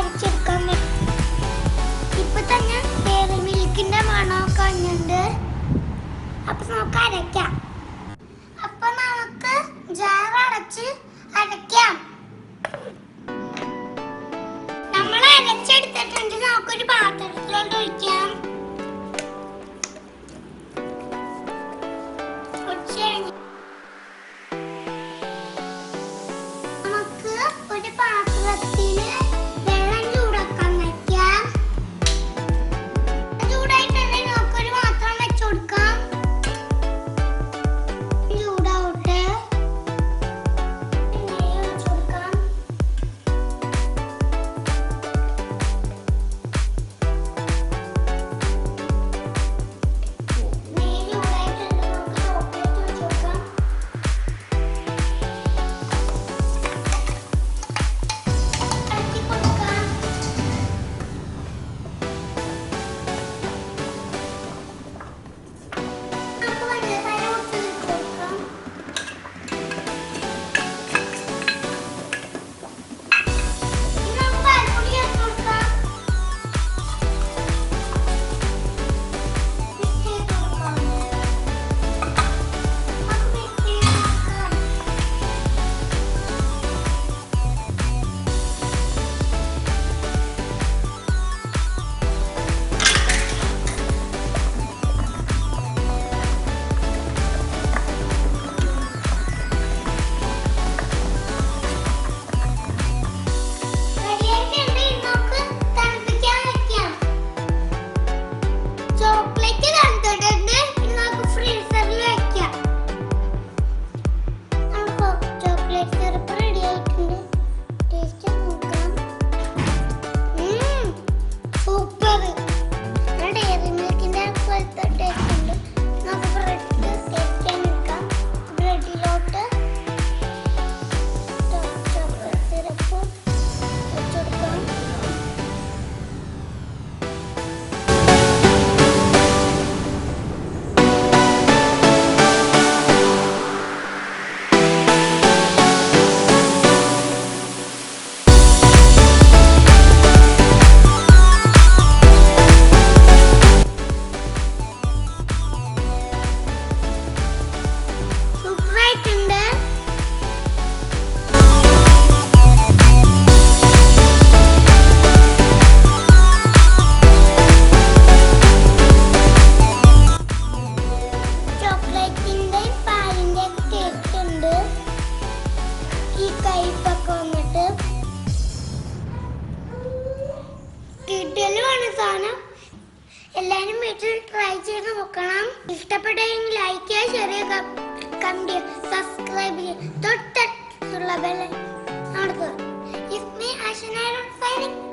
അരച്ചെടുക്കാൻ ഇപ്പൊ തന്നെ ഡയറി മിൽക്കിന്റെ മണമൊക്കെ വന്നിട്ടുണ്ട്. അപ്പൊ നമുക്ക് അരയ്ക്കാം. അപ്പൊ നമുക്ക് ജാർ അടച്ച് അരയ്ക്കാം. നമ്മൾ അരച്ചെടുത്തിട്ടുണ്ട്. നമുക്കൊരു പാത്രത്തിലോട്ട് ഒഴിക്കാം. നമുക്ക് ഒരു പാത്രത്തില് വെള്ളം ചൂടാക്കാൻ വെക്കാം. ചൂടായിട്ടുണ്ടെങ്കിൽ നമുക്കൊരു പാത്രം വെച്ച് കൊടുക്കാം. ചൂടാവട്ടെ. നെയ്യ് ഒഴിച്ച് കൊടുക്കാം. നെയ്യ് ചൂടായിട്ടുണ്ട്. നമുക്ക് ചോക്ലേറ്റ് ഒഴിച്ച് കൊടുക്കാം. ഇളക്കി കൊടുക്കാം. നമുക്ക് പഞ്ചസാര കുറച്ച് ഒഴിച്ച് കൊടുക്കാം. ഇനി നമുക്ക് പാൽപ്പൊടി ചേർത്ത് കൊടുക്കാം. മിക്സ് ചെയ്ത് കൊടുക്കാം. നമുക്ക് മിക്സ് ചെയ്ത് കൊടുക്കാം. റെഡിയായിട്ടുണ്ട്. ഇനി നമുക്ക് തണുപ്പിക്കാൻ വെക്കാം. ചോക്ലേറ്റ് തണുത്തിട്ടുണ്ട്. ഇനി നമുക്ക് ഫ്രീസറിൽ വെക്കാം. നമുക്ക് ചോക്ലേറ്റ് സിറപ്പ് റെഡി ആയിട്ടുണ്ട്. ടേസ്റ്റ് നോക്കാം. സൂപ്പർ. ഡയറി മിൽക്കിന്റെ പോലത്തെ ടേസ്റ്റ് ഉണ്ട്. നമുക്ക് ബ്രെഡ് ടേസ്റ്റ് ചെയ്യാൻ വെക്കാം. ബ്രെഡിലോട്ട് ചോക്ലേറ്റ് സിറപ്പ് വെച്ചെടുക്കാം. സൂപ്പറായിട്ടുണ്ട്. ചോക്ലേറ്റിന്റെയും പാലിന്റെയും ടേസ്റ്റ് ഉണ്ട്. ഈ കയ്പൊക്കെ വന്നിട്ട് കിടലുമാണ് സാധനം. എല്ലാവരും വീട്ടിൽ ട്രൈ ചെയ്ത് നോക്കണം. ഇഷ്ടപ്പെട്ടെങ്കിൽ ലൈക്ക് ചെയ്യുക, ഷെയർ ചെയ്യുക, കമന്റ് ചെയ്യുക, സബ്സ്ക്രൈബ് ചെയ്യുക. തൊട്ടടുത്തുള്ള ബെൽ അമർത്തുക. It's me, Ashwin, signing.